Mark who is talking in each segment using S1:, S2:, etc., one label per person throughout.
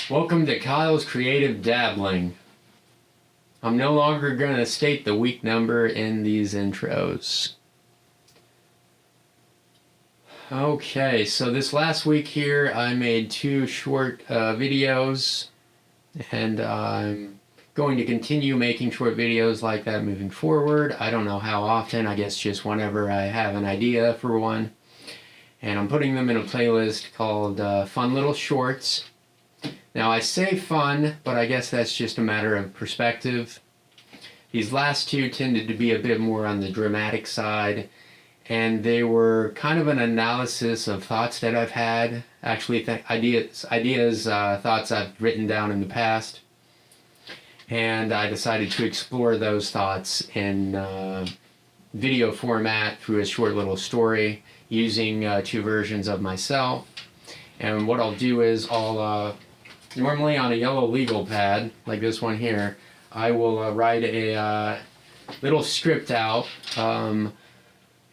S1: Welcome to Kyle's Creative Dabbling. I'm no longer going to state the week number in these intros. Okay, so this last week here I made two short videos, and I'm going to continue making short videos like that moving forward. I don't know how often, I guess just whenever I have an idea for one. And I'm putting them in a playlist called Fun Little Shorts. Now I say fun, but I guess that's just a matter of perspective. These last two tended to be a bit more on the dramatic side, and they were kind of an analysis of thoughts that I've had, actually ideas, thoughts I've written down in the past. And I decided to explore those thoughts in video format through a short little story using two versions of myself. And what I'll do is normally on a yellow legal pad, like this one here, I will write a little script out, and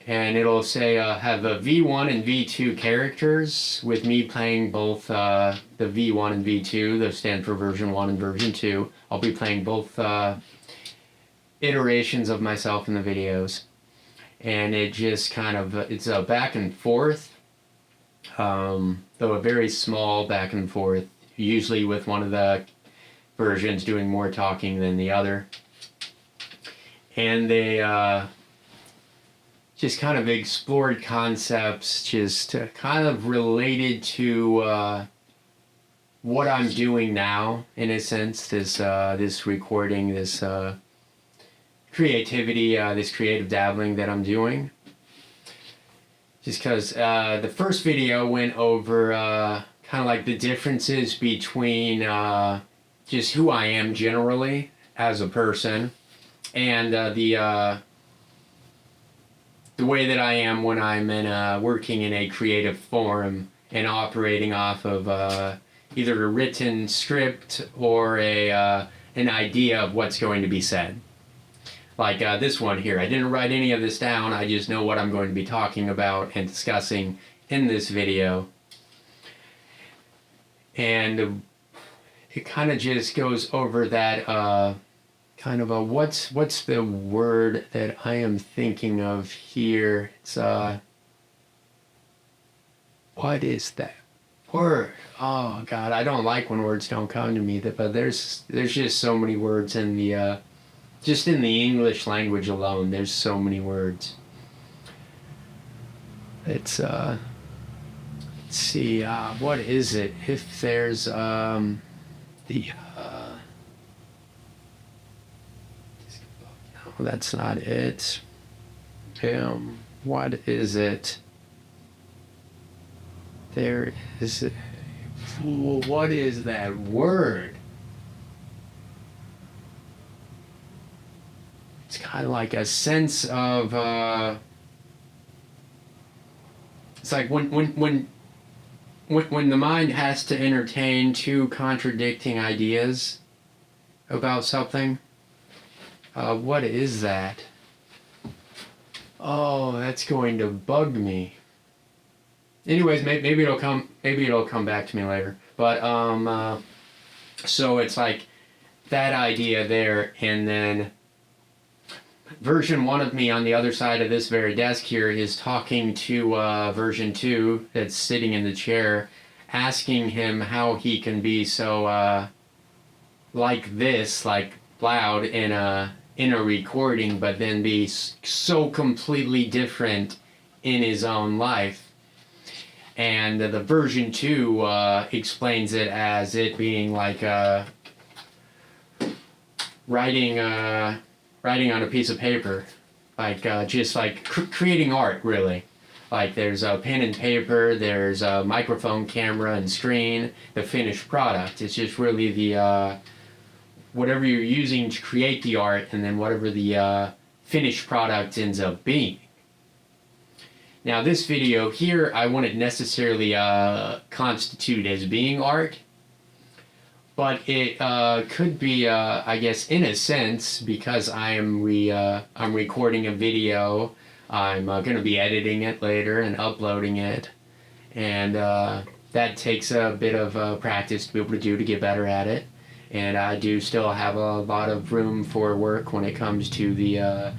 S1: it'll say have a V1 and V2 characters, with me playing both the V1 and V2, those stand for version 1 and version 2. I'll be playing both iterations of myself in the videos. And it just kind of, it's a back and forth, though a very small back and forth, usually with one of the versions doing more talking than the other. And they just kind of explored concepts just kind of related to what I'm doing now, in a sense, this recording, this creativity, this creative dabbling that I'm doing. Just because the first video went over kind of like the differences between just who I am generally as a person, and the way that I am when I'm working in a creative form and operating off of either a written script or an idea of what's going to be said. Like this one here, I didn't write any of this down, I just know what I'm going to be talking about and discussing in this video. And it kind of just goes over that kind of a what's the word that I am thinking of here? It's what is that word? Oh God, I don't like when words don't come to me. But there's just so many words in the just in the English language alone. There's so many words. It's let's see, what is it? If there's no, that's not it. What is it? There is. What is that word? It's kind of like a sense of. It's like when the mind has to entertain two contradicting ideas about something. What is that? Oh, that's going to bug me. Anyways, maybe it'll come back to me later. But so it's like that idea there, and then version 1 of me on the other side of this very desk here is talking to version 2 that's sitting in the chair, asking him how he can be so like this, like loud in a recording, but then be so completely different in his own life. And the version 2 explains it as it being like writing on a piece of paper, like just like creating art, really. Like there's a pen and paper, there's a microphone, camera, and screen, the finished product. It's just really the whatever you're using to create the art, and then whatever the finished product ends up being. Now this video here, I wouldn't necessarily constitute as being art, but it could be, I guess, in a sense, because I'm recording a video. I'm going to be editing it later and uploading it, and that takes a bit of practice to be able to do to get better at it. And I do still have a lot of room for work when it comes to the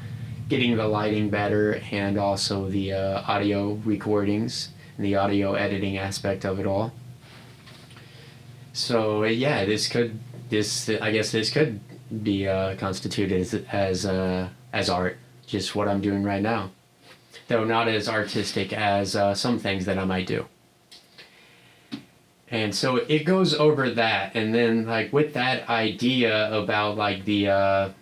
S1: getting the lighting better and also the audio recordings and the audio editing aspect of it all. So yeah, I guess this could be constituted as art, just what I'm doing right now, though not as artistic as some things that I might do. And so it goes over that, and then like with that idea about like the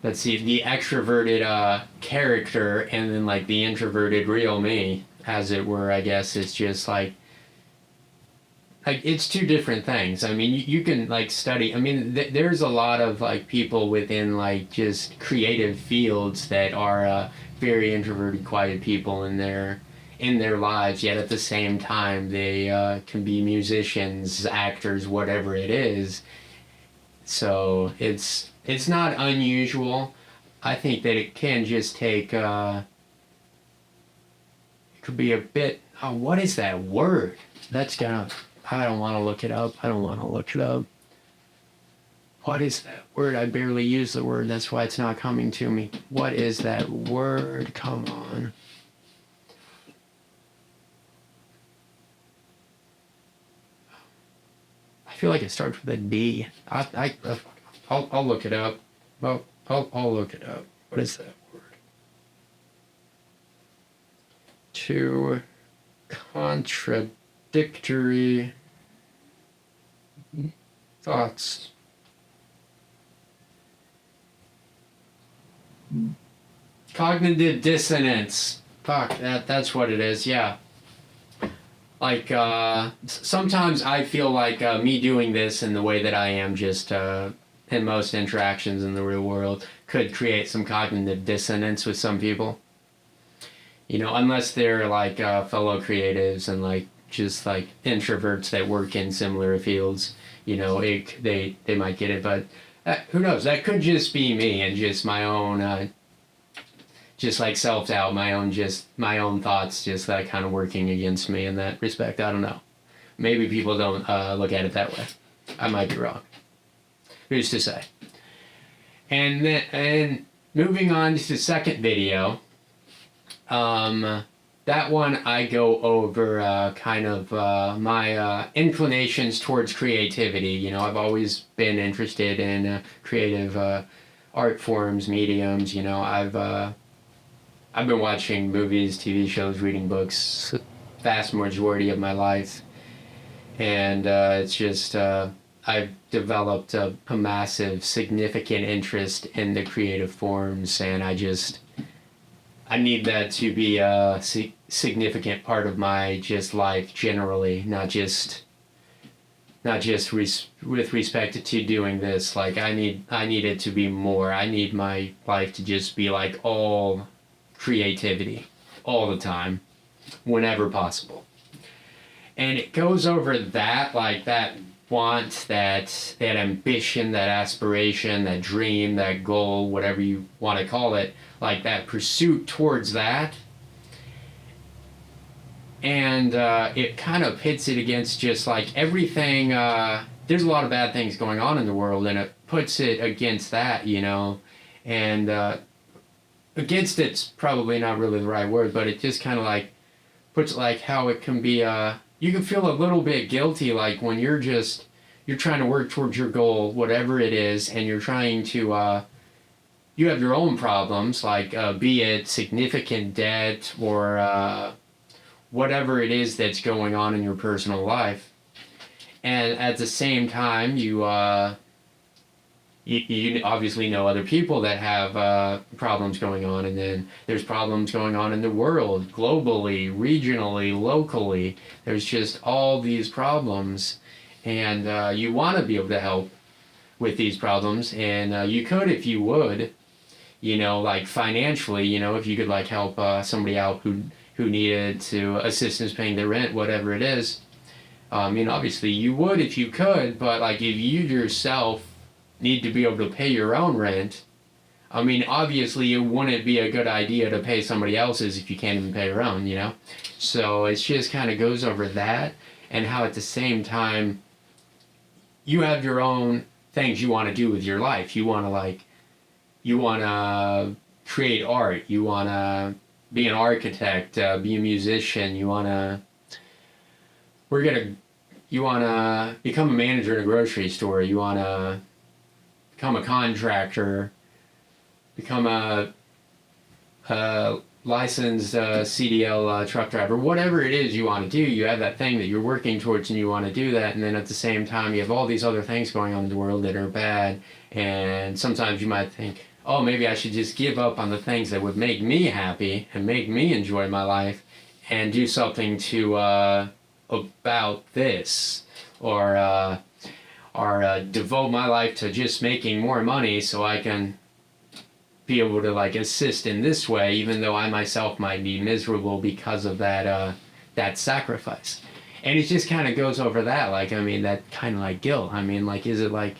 S1: let's see, the extroverted character and then like the introverted real me, as it were, I guess it's just like it's two different things. I mean, you can like study. I mean, there's a lot of like people within like just creative fields that are very introverted, quiet people in their lives. Yet at the same time, they can be musicians, actors, whatever it is. So it's not unusual. I think that it can just take. It could be a bit. Oh, what is that word? That's kind of. I don't want to look it up. What is that word? I barely use the word. That's why it's not coming to me. What is that word? Come on. I feel like it starts with a D. I'll look it up. Well, I'll look it up. What is that word? Two contradictory thoughts. Cognitive dissonance. Fuck, that's what it is, yeah. Like, sometimes I feel like me doing this in the way that I am just in most interactions in the real world could create some cognitive dissonance with some people. You know, unless they're like fellow creatives and like just like introverts that work in similar fields, you know, they might get it. But who knows? That could just be me and just my own, just like self-doubt, my own thoughts, just that kind of working against me in that respect. I don't know. Maybe people don't look at it that way. I might be wrong. Who's to say? And moving on to the second video. That one I go over kind of my inclinations towards creativity. You know, I've always been interested in creative art forms, mediums. You know, I've been watching movies, TV shows, reading books, vast majority of my life, and it's just I've developed a massive, significant interest in the creative forms, and I need that to be a significant part of my just life generally, not just with respect to doing this. Like I need it to be more. I need my life to just be like all creativity all the time, whenever possible. And it goes over that, like that want, that ambition, that aspiration, that dream, that goal, whatever you want to call it, like that pursuit towards that. And it kind of pits it against just like everything. There's a lot of bad things going on in the world, and it puts it against that, you know. And against it's probably not really the right word, but it just kind of like puts like how it can be. You can feel a little bit guilty, like when you're trying to work towards your goal, whatever it is, and you're trying to. You have your own problems, like be it significant debt or whatever it is that's going on in your personal life, and at the same time, you obviously know other people that have problems going on, and then there's problems going on in the world, globally, regionally, locally. There's just all these problems, and you want to be able to help with these problems, and you could if you would, you know, like financially, you know, if you could like help somebody out who needed assistance paying their rent, whatever it is. You know, obviously you would if you could, but like if you yourself need to be able to pay your own rent, I mean, obviously it wouldn't be a good idea to pay somebody else's if you can't even pay your own, you know? So it just kind of goes over that. and how at the same time you have your own things you want to do with your life. You want to create art. You want to be an architect, be a musician. You want to become a manager in a grocery store. You want to become a contractor, become a licensed CDL truck driver. Whatever it is you want to do, you have that thing that you're working towards and you want to do that. And then at the same time, you have all these other things going on in the world that are bad. And sometimes you might think, oh, maybe I should just give up on the things that would make me happy and make me enjoy my life and do something to about this, or devote my life to just making more money so I can be able to like assist in this way, even though I myself might be miserable because of that sacrifice. And it just kind of goes over that, like, I mean, that kind of like guilt. I mean, like, is it like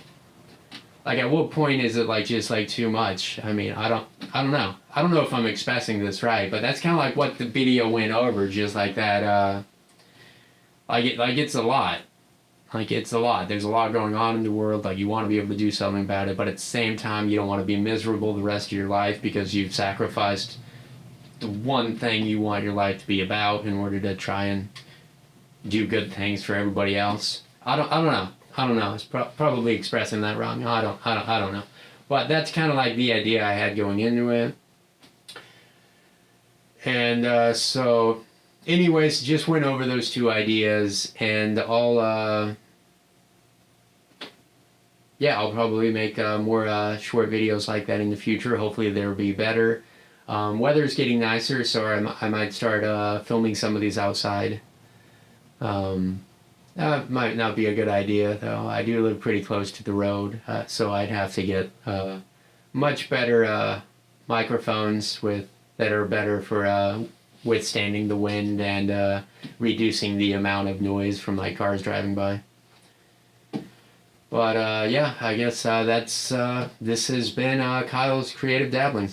S1: at what point is it like just like too much? I mean, I don't know. I don't know if I'm expressing this right, but that's kind of like what the video went over, just like that. It's a lot. Like, it's a lot. There's a lot going on in the world. Like, you want to be able to do something about it, but at the same time, you don't want to be miserable the rest of your life because you've sacrificed the one thing you want your life to be about in order to try and do good things for everybody else. I don't know. I don't know. It's probably expressing that wrong. I don't know. But that's kind of like the idea I had going into it. And so, anyways, just went over those two ideas, and I'll probably make more short videos like that in the future. Hopefully they'll be better. Weather's getting nicer, so I might start filming some of these outside. Might not be a good idea, though. I do live pretty close to the road, so I'd have to get much better microphones that are better for withstanding the wind and reducing the amount of noise from like cars driving by. But yeah, I guess this has been Kyle's Creative Dabbling.